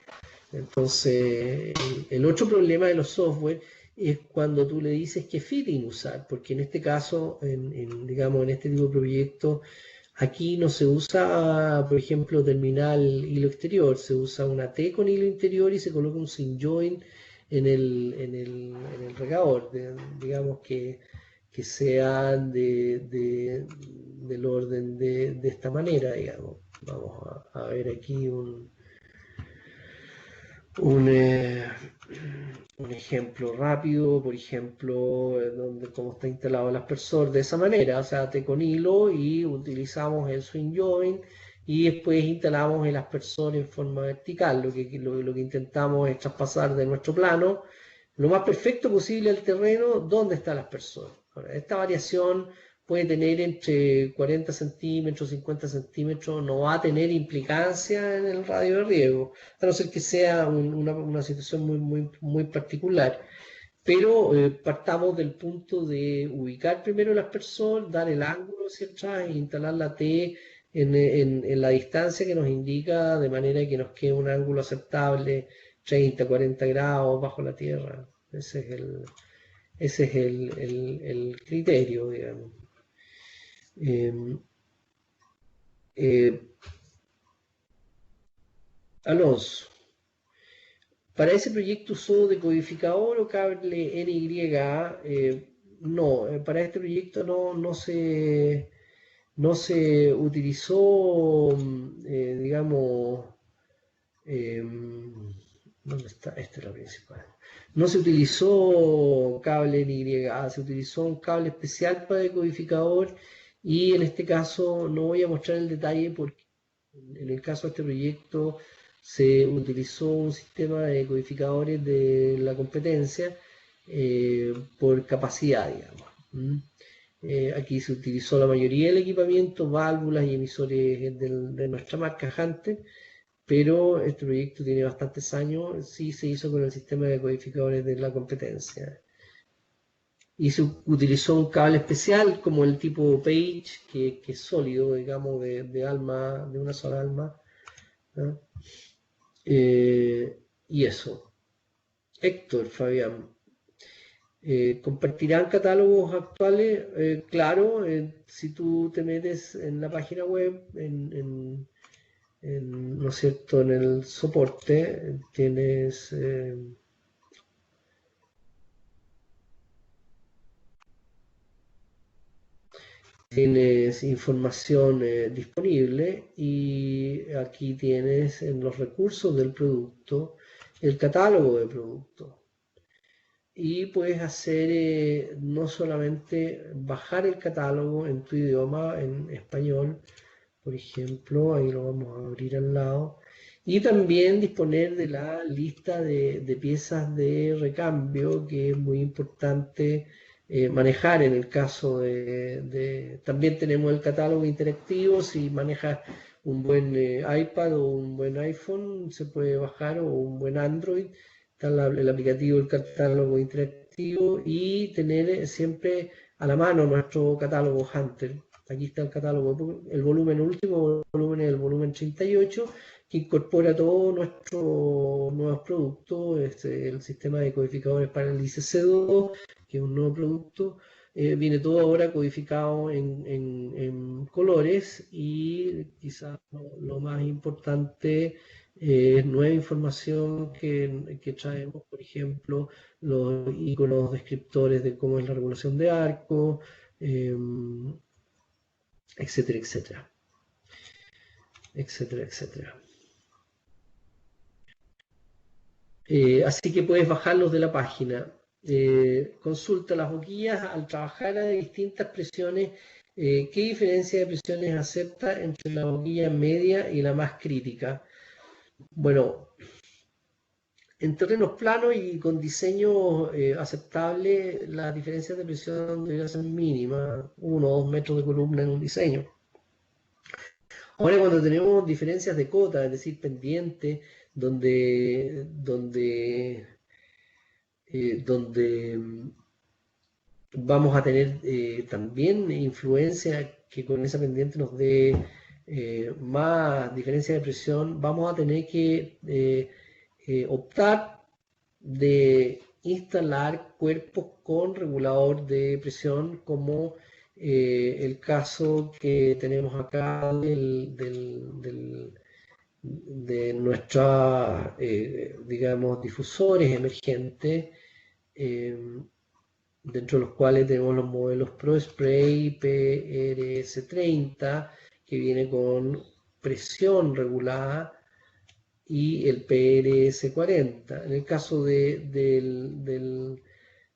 Entonces, el otro problema de los software es cuando tú le dices qué fitting usar, porque en este caso, digamos, en este tipo de proyecto, aquí no se usa, por ejemplo, terminal hilo exterior, se usa una T con hilo interior y se coloca un sin join en el regador, digamos que sean del orden de esta manera, digamos. Vamos a ver aquí un, eh, un ejemplo rápido, por ejemplo, donde cómo está instalado el aspersor de esa manera, o sea, T con hilo y utilizamos el swing joint y después instalamos el aspersor en forma vertical. Lo que intentamos es traspasar de nuestro plano lo más perfecto posible al terreno donde está el aspersor. Ahora, esta variación puede tener entre 40 centímetros, 50 centímetros, no va a tener implicancia en el radio de riego, a no ser que sea una situación muy particular. Pero partamos del punto de ubicar primero el aspersor, dar el ángulo hacia atrás e instalar la T en la distancia que nos indica, de manera que nos quede un ángulo aceptable, 30, 40 grados bajo la tierra. Ese es el criterio, digamos. Eh, eh, Alonso, para ese proyecto usó decodificador o cable NY. No, para este proyecto no se utilizó, digamos, ¿dónde está? Esta es la principal. No se utilizó cable NY, se utilizó un cable especial para decodificador y en este caso no voy a mostrar el detalle porque en el caso de este proyecto se utilizó un sistema de decodificadores de la competencia por capacidad, digamos. Aquí se utilizó la mayoría del equipamiento, válvulas y emisores de nuestra marca Hunter, pero este proyecto tiene bastantes años, sí se hizo con el sistema de decodificadores de la competencia. Y se utilizó un cable especial como el tipo Page, que es sólido, digamos, de una sola alma. ¿No? Y eso. Héctor, Fabián. ¿Compartirán catálogos actuales? Claro, si tú te metes en la página web, ¿no es cierto? En el soporte, tienes información disponible y aquí tienes en los recursos del producto el catálogo de producto. Y puedes hacer no solamente bajar el catálogo en tu idioma, en español, por ejemplo, ahí lo vamos a abrir al lado, y también disponer de la lista de piezas de recambio, que es muy importante manejar en el caso También tenemos el catálogo interactivo, si manejas un buen iPad o un buen iPhone, se puede bajar, o un buen Android, está el aplicativo del catálogo interactivo, y tener siempre a la mano nuestro catálogo Hunter. Aquí está el catálogo, el volumen último, volumen es el volumen 38, que incorpora todos nuestros nuevos productos, el sistema de codificadores para el ICC2, que es un nuevo producto. Viene todo ahora codificado en colores, y quizás lo más importante es nueva información que traemos, por ejemplo, los iconos descriptores de cómo es la regulación de arco, etcétera, etcétera, etcétera, etcétera. Así que puedes bajarlos de la página. Consulta las boquillas al trabajar a distintas presiones. ¿Qué diferencia de presiones acepta entre la boquilla media y la más crítica? Bueno, en terrenos planos y con diseño aceptable, las diferencias de presión deberían ser mínimas, 1 o 2 metros de columna en un diseño. Ahora, cuando tenemos diferencias de cota, es decir, pendiente, donde vamos a tener también influencia que con esa pendiente nos dé más diferencia de presión, vamos a tener que optar de instalar cuerpos con regulador de presión, como el caso que tenemos acá de nuestros, digamos, difusores emergentes, dentro de los cuales tenemos los modelos ProSpray PRS30, que viene con presión regulada, y el PRS40. En el caso del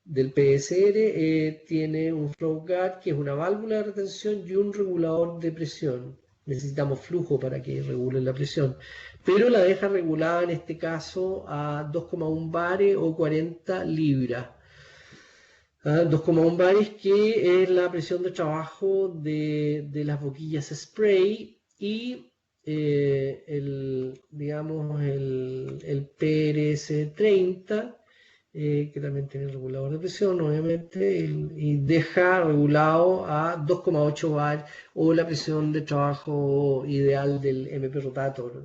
PSR, tiene un flow guard, que es una válvula de retención, y un regulador de presión. Necesitamos flujo para que regule la presión, pero la deja regulada en este caso a 2,1 bares o 40 libras. 2,1 bares, que es la presión de trabajo de las boquillas spray, y digamos, el PRS30, que también tiene regulador de presión, obviamente, y deja regulado a 2,8 bar, o la presión de trabajo ideal del MP Rotator.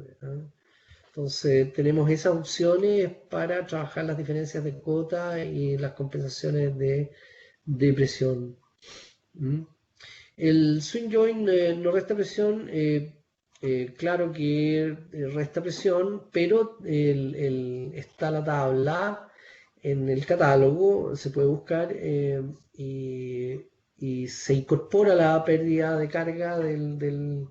Entonces, tenemos esas opciones para trabajar las diferencias de cota y las compensaciones de presión. El swing joint no resta presión. Claro que resta presión, pero está la tabla en el catálogo, se puede buscar, y se incorpora la pérdida de carga de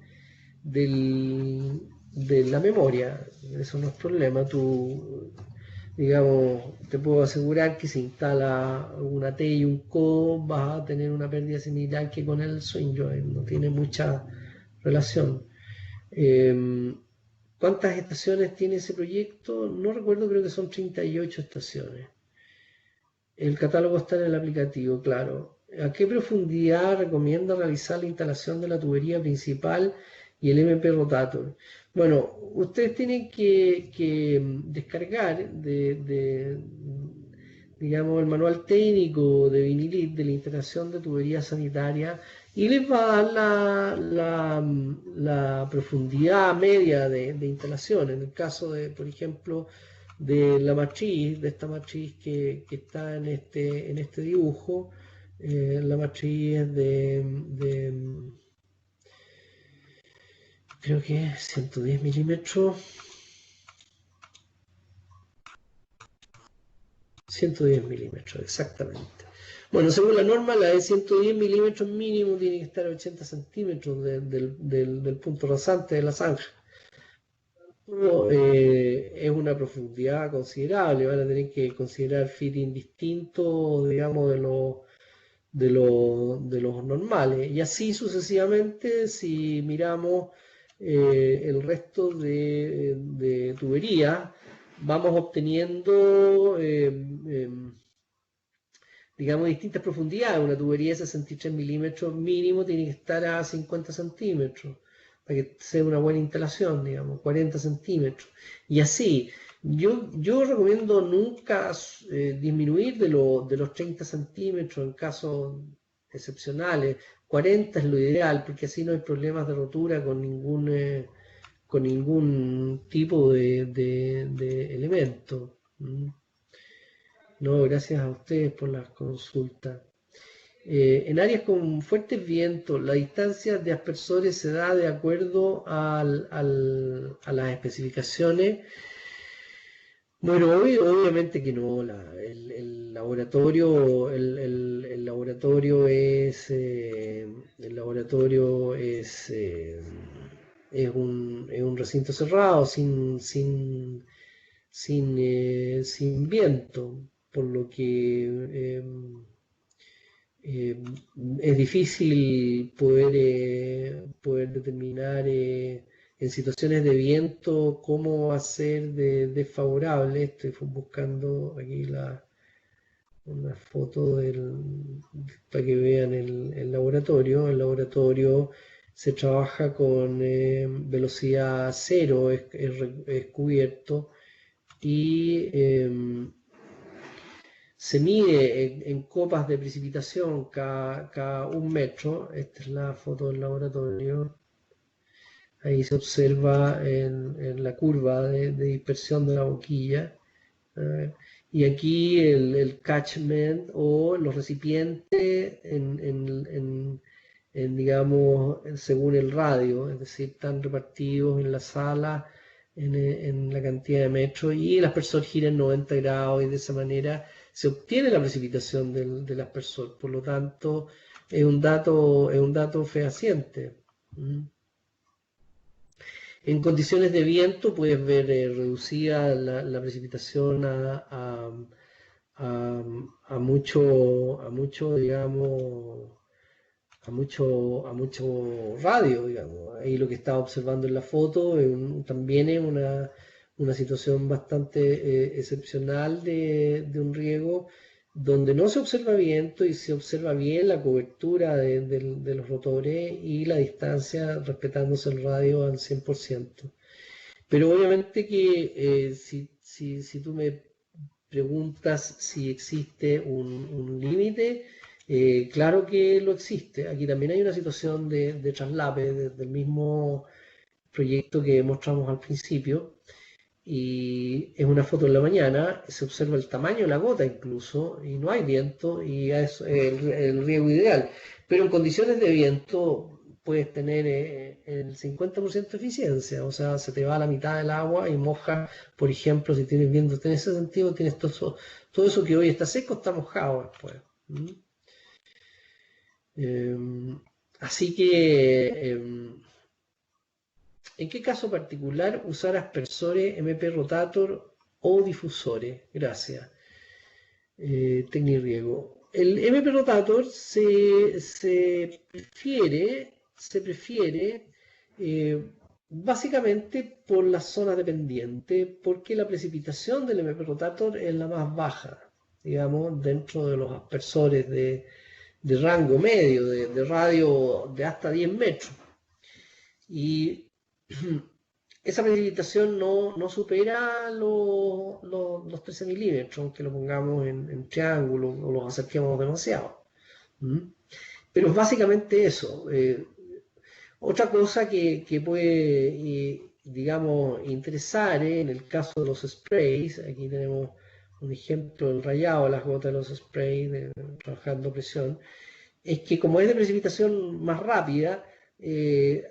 la memoria. Eso no es problema. Tú, digamos, te puedo asegurar que si instala una T y un CO, vas a tener una pérdida similar que con el swing joint, no tiene mucha relación. ¿Cuántas estaciones tiene ese proyecto? No recuerdo, creo que son 38 estaciones. El catálogo está en el aplicativo, claro. ¿A qué profundidad recomienda realizar la instalación de la tubería principal y el MP Rotator? Bueno, ustedes tienen que descargar digamos, el manual técnico de Vinilit de la instalación de tubería sanitaria, y les va a dar la profundidad media de instalación. En el caso de, por ejemplo, de la matriz, de esta matriz que está en este dibujo, la matriz es creo que es 110 milímetros. 110 milímetros, exactamente. Bueno, según la norma, la de 110 milímetros mínimo tiene que estar a 80 centímetros del punto rasante de la zanja. Es una profundidad considerable. Van a tener que considerar fitting distintos, digamos, de los normales. Y así sucesivamente, si miramos el resto de tubería, vamos obteniendo digamos, distintas profundidades. Una tubería de 63 milímetros mínimo tiene que estar a 50 centímetros para que sea una buena instalación, digamos, 40 centímetros. Y así, yo recomiendo nunca disminuir de los 30 centímetros en casos excepcionales. 40 es lo ideal, porque así no hay problemas de rotura con ningún tipo de elemento. No, gracias a ustedes por las consultas. En áreas con fuertes vientos, la distancia de aspersores se da de acuerdo a las especificaciones. Bueno, obviamente que no. El laboratorio, el laboratorio es un recinto cerrado, sin viento, por lo que eh, es difícil poder determinar en situaciones de viento cómo va a ser desfavorable. Estoy buscando aquí una foto para que vean el laboratorio. El laboratorio se trabaja con velocidad cero, es cubierto y se mide en copas de precipitación cada 1 metro. Esta es la foto del laboratorio. Ahí se observa en la curva de dispersión de la boquilla. Y aquí el catchment o los recipientes digamos, según el radio, es decir, están repartidos en la sala en la cantidad de metros y el aspersor gira en 90 grados y de esa manera se obtiene la precipitación del aspersor. Por lo tanto, es un dato fehaciente. En condiciones de viento puedes ver reducida la precipitación digamos, a mucho radio, digamos. Ahí lo que estaba observando en la foto también es una situación bastante excepcional de un riego donde no se observa viento y se observa bien la cobertura de los rotores y la distancia respetándose el radio al 100%. Pero obviamente que si tú me preguntas si existe un límite, claro que lo existe. Aquí también hay una situación de traslape del mismo proyecto que mostramos al principio. Y es una foto en la mañana, se observa el tamaño de la gota incluso, y no hay viento, y es el riego ideal. Pero en condiciones de viento puedes tener el 50% de eficiencia, o sea, se te va a la mitad del agua y moja, por ejemplo, si tienes viento en ese sentido, tienes todo eso que hoy está seco, está mojado después. Así que, ¿en qué caso particular usar aspersores MP Rotator o difusores? Gracias. Tecniriego. El MP Rotator se prefiere básicamente por las zonas dependientes, porque la precipitación del MP Rotator es la más baja, digamos, dentro de los aspersores de rango medio, de radio de hasta 10 metros. Y esa precipitación no supera los 13 milímetros, aunque lo pongamos en triángulo o los acerquemos demasiado. Pero es básicamente eso. Otra cosa que puede, digamos, interesar en el caso de los sprays, aquí tenemos un ejemplo del rayado de las gotas de los sprays, trabajando presión, es que como es de precipitación más rápida,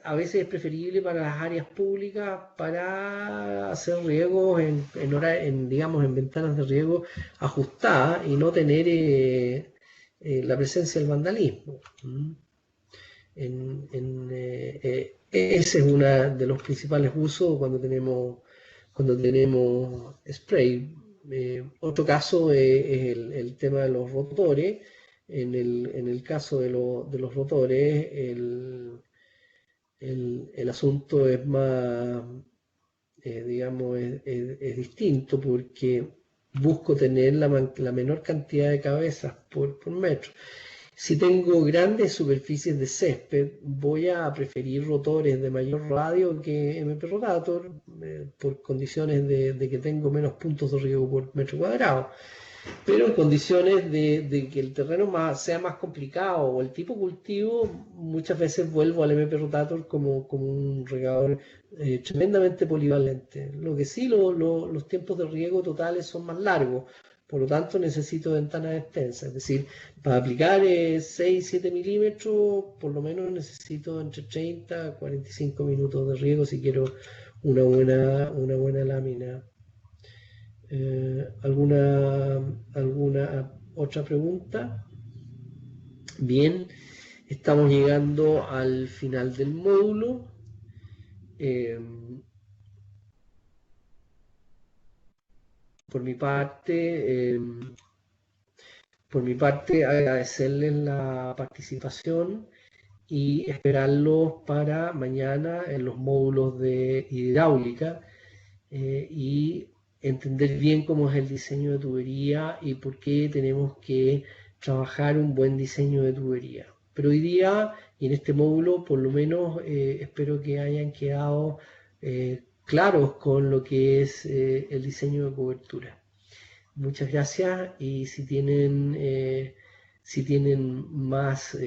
a veces es preferible para las áreas públicas para hacer riegos digamos, en ventanas de riego ajustadas y no tener la presencia del vandalismo. Ese es uno de los principales usos cuando tenemos spray. Otro caso es el tema de los rotores. En el caso de los rotores, el asunto es más, digamos, es distinto porque busco tener la menor cantidad de cabezas por metro. Si tengo grandes superficies de césped, voy a preferir rotores de mayor radio que MP Rotator, por condiciones de que tengo menos puntos de riego por metro cuadrado. Pero en condiciones de que el terreno sea más complicado o el tipo cultivo, muchas veces vuelvo al MP Rotator como un regador tremendamente polivalente. Lo que sí, los tiempos de riego totales son más largos, por lo tanto necesito ventanas extensas. Es decir, para aplicar 6-7 milímetros, por lo menos necesito entre 30 a 45 minutos de riego si quiero una buena lámina. ¿Alguna otra pregunta? Bien, estamos llegando al final del módulo. Por mi parte, agradecerles la participación y esperarlos para mañana en los módulos de hidráulica, y entender bien cómo es el diseño de tubería y por qué tenemos que trabajar un buen diseño de tubería. Pero hoy día, y en este módulo, por lo menos espero que hayan quedado claros con lo que es el diseño de cobertura. Muchas gracias, y si tienen más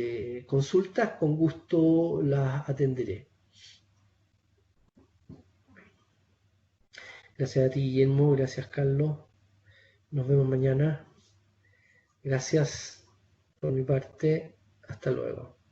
consultas, con gusto las atenderé. Gracias a ti, Guillermo. Gracias, Carlos. Nos vemos mañana. Gracias por mi parte. Hasta luego.